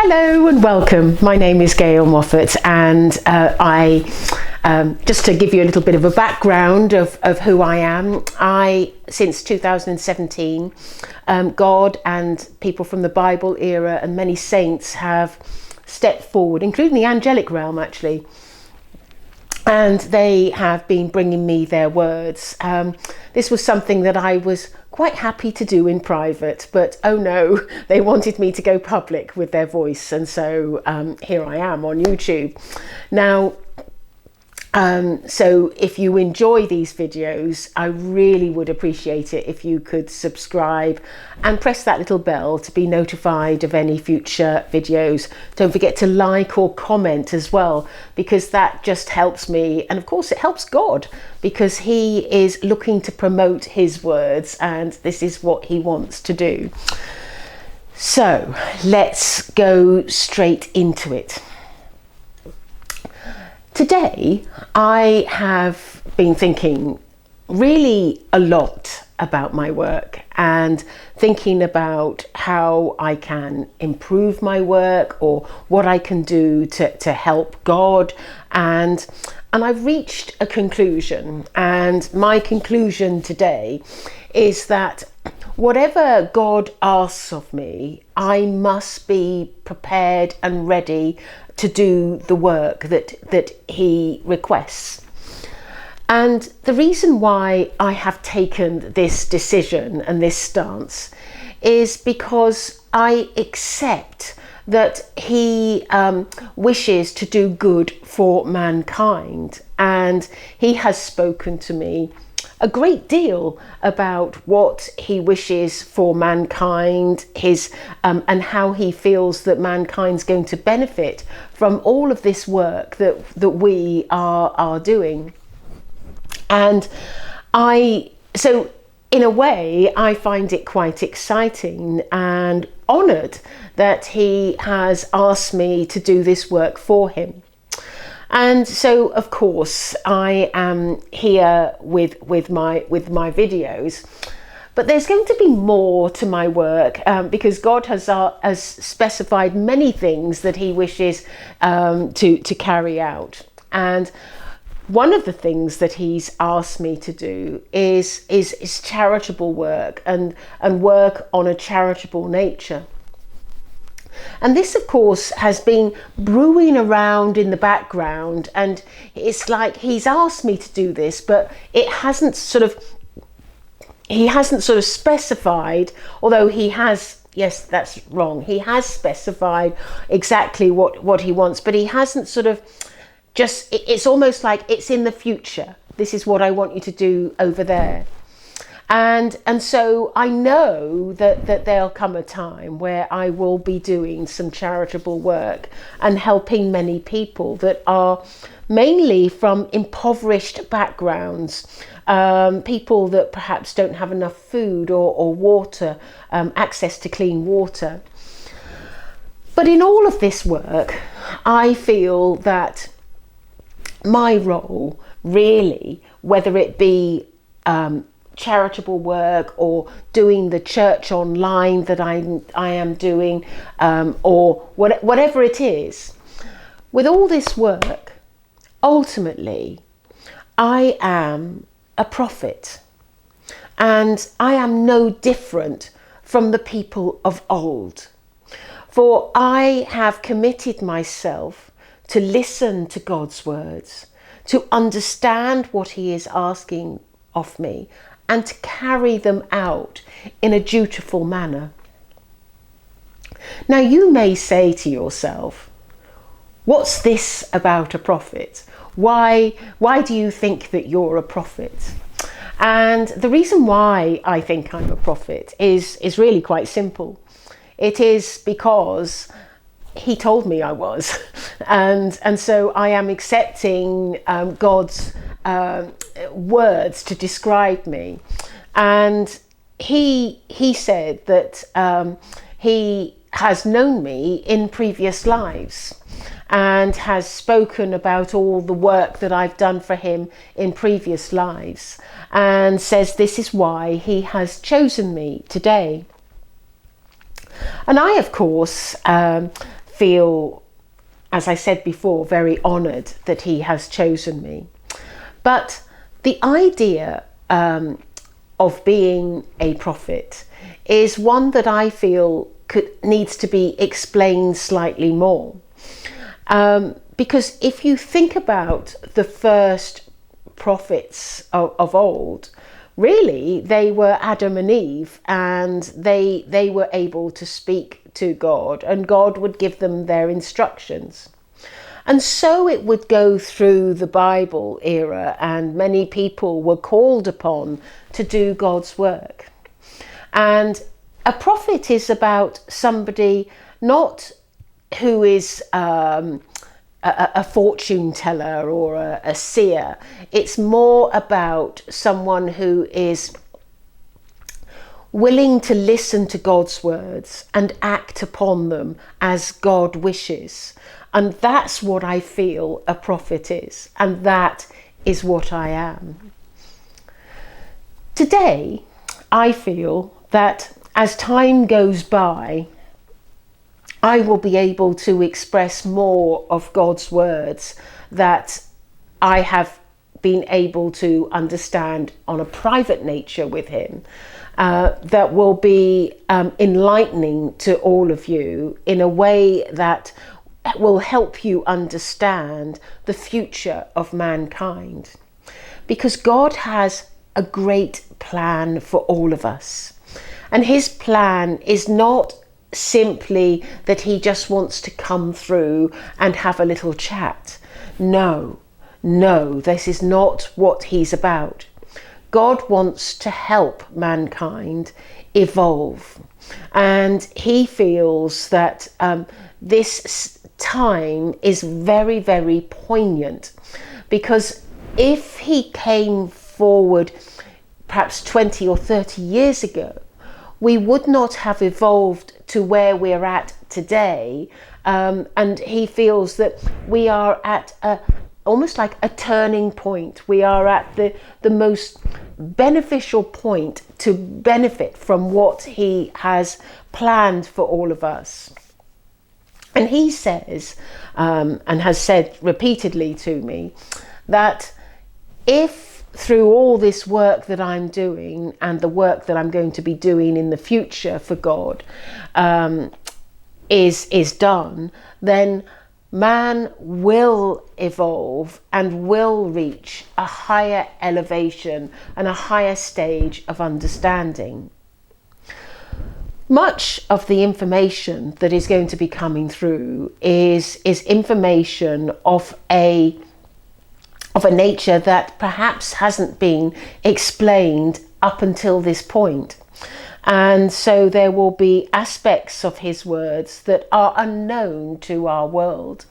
Hello and welcome. My name is Gail Moffat, and just to give you a little bit of a background of who I am, since 2017, God and people from the Bible era and many saints have stepped forward, including the angelic realm actually, and they have been bringing me their words. This was something that I was quite happy to do in private, but oh no, they wanted me to go public with their voice, and so here I am on YouTube. Now, so if you enjoy these videos, I really would appreciate it if you could subscribe and press that little bell to be notified of any future videos. Don't forget to like or comment as well, because that just helps me, and of course it helps God, because he is looking to promote his words and this is what he wants to do. So let's go straight into it. Today, I have been thinking really a lot about my work and thinking about how I can improve my work or what I can do to help God. And I've reached a conclusion, and my conclusion today is that whatever God asks of me, I must be prepared and ready to do the work that he requests. And the reason why I have taken this decision and this stance is because I accept that he wishes to do good for mankind, and he has spoken to me a great deal about what he wishes for mankind, and how he feels that mankind's going to benefit from all of this work that we are doing. And so in a way, I find it quite exciting and honoured that he has asked me to do this work for him. And so, of course, I am here with my videos, but there's going to be more to my work, because God has specified many things that he wishes to carry out. And one of the things that he's asked me to do is charitable work and work on a charitable nature. And this, of course, has been brewing around in the background, and it's like he's asked me to do this, but he hasn't sort of specified, although he has, yes, that's wrong, he has specified exactly what he wants, but he hasn't sort of it's almost like it's in the future. This is what I want you to do over there. And so I know that there'll come a time where I will be doing some charitable work and helping many people that are mainly from impoverished backgrounds, people that perhaps don't have enough food or water, access to clean water. But in all of this work, I feel that my role really, whether it be charitable work or doing the church online that I am doing, or whatever it is, with all this work, ultimately I am a prophet, and I am no different from the people of old, for I have committed myself to listen to God's words, to understand what he is asking of me, and to carry them out in a dutiful manner. Now, you may say to yourself, what's this about a prophet? Why do you think that you're a prophet? And the reason why I think I'm a prophet is really quite simple. It is because he told me I was, and so I am accepting God's words to describe me. And he said that he has known me in previous lives and has spoken about all the work that I've done for him in previous lives, and says this is why he has chosen me today. And I, of course, feel, as I said before, very honoured that he has chosen me. But the idea of being a prophet is one that I feel needs to be explained slightly more. Because if you think about the first prophets of old, really they were Adam and Eve, and they were able to speak to God, and God would give them their instructions. And so it would go through the Bible era, and many people were called upon to do God's work. And a prophet is about somebody not who is a fortune teller or a seer. It's more about someone who is willing to listen to God's words and act upon them as God wishes. And that's what I feel a prophet is, and that is what I am. Today, I feel that as time goes by, I will be able to express more of God's words that I have been able to understand on a private nature with him, that will be enlightening to all of you in a way that will help you understand the future of mankind. Because God has a great plan for all of us. And his plan is not simply that he just wants to come through and have a little chat. No, this is not what he's about. God wants to help mankind evolve. And he feels that this time is very, very poignant, because if he came forward perhaps 20 or 30 years ago, we would not have evolved to where we're at today. And he feels that we are at almost like a turning point. We are at the most beneficial point to benefit from what he has planned for all of us. And he says, and has said repeatedly to me, that if through all this work that I'm doing and the work that I'm going to be doing in the future for God is done, then man will evolve and will reach a higher elevation and a higher stage of understanding. Much of the information that is going to be coming through is information of a nature that perhaps hasn't been explained up until this point. And so there will be aspects of his words that are unknown to our world.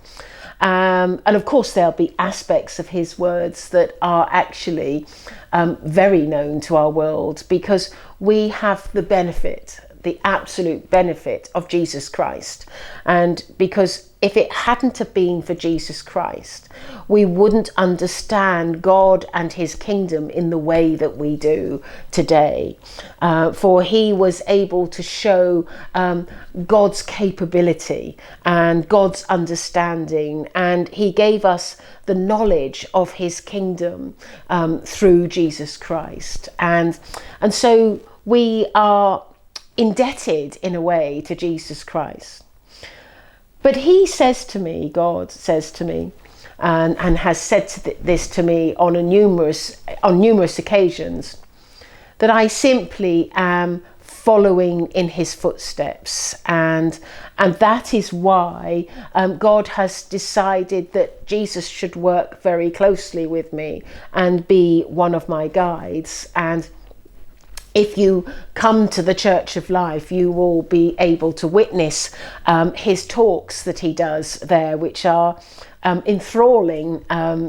And of course, there'll be aspects of his words that are actually very known to our world, because we have the benefit, the absolute benefit of Jesus Christ. And because if it hadn't have been for Jesus Christ, we wouldn't understand God and his kingdom in the way that we do today. For he was able to show God's capability and God's understanding, and he gave us the knowledge of his kingdom through Jesus Christ. And so we are indebted in a way to Jesus Christ. But he says to me, God says to me, and has said this to me on numerous occasions, that I simply am following in his footsteps, and that is why God has decided that Jesus should work very closely with me and be one of my guides. And if you come to the Church of Life, you will be able to witness his talks that he does there, which are enthralling,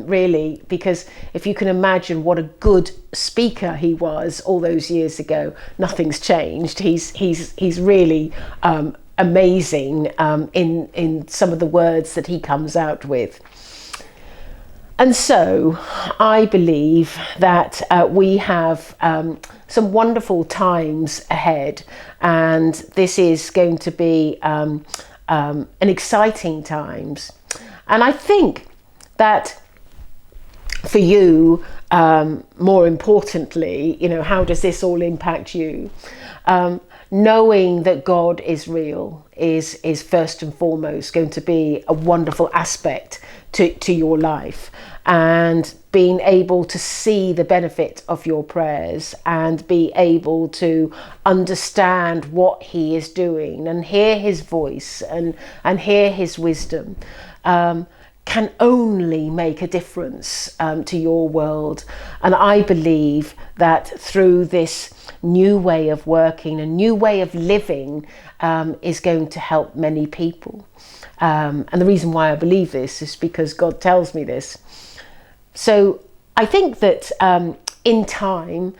really, because if you can imagine what a good speaker he was all those years ago, nothing's changed. He's really amazing in some of the words that he comes out with. And so I believe that we have some wonderful times ahead, and this is going to be and exciting times. And I think that for you, more importantly, how does this all impact you? Knowing that God is real is first and foremost going to be a wonderful aspect to your life, and being able to see the benefit of your prayers and be able to understand what he is doing and hear his voice and hear his wisdom can only make a difference to your world. And I believe that through this new way of working, a new way of living, is going to help many people. And the reason why I believe this is because God tells me this. So I think that in time,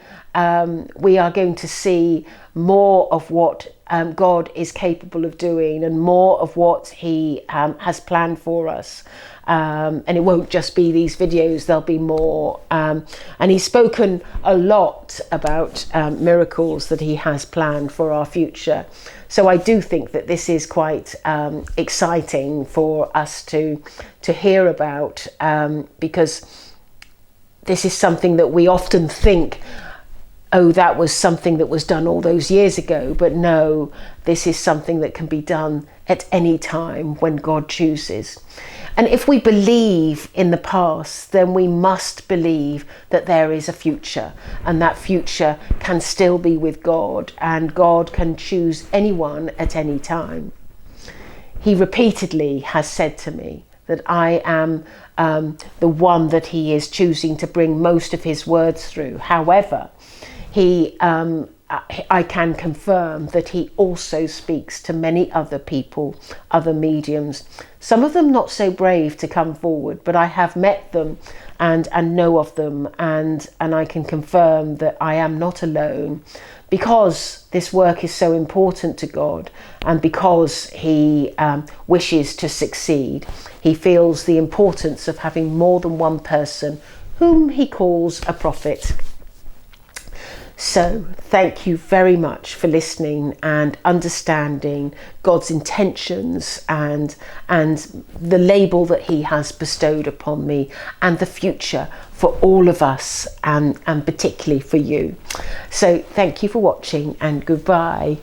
we are going to see more of what God is capable of doing, and more of what he has planned for us. And it won't just be these videos, there'll be more. And he's spoken a lot about miracles that he has planned for our future. So I do think that this is quite exciting for us to hear about, because this is something that we often think, oh, that was something that was done all those years ago. But no, this is something that can be done at any time when God chooses. And if we believe in the past, then we must believe that there is a future, and that future can still be with God, and God can choose anyone at any time. He repeatedly has said to me that I am the one that he is choosing to bring most of his words through. However, I can confirm that he also speaks to many other people, other mediums, some of them not so brave to come forward, but I have met them and know of them, and I can confirm that I am not alone, because this work is so important to God, and because he wishes to succeed. He feels the importance of having more than one person whom he calls a prophet. So thank you very much for listening and understanding God's intentions and the label that he has bestowed upon me, and the future for all of us, and particularly for you. So thank you for watching, and goodbye.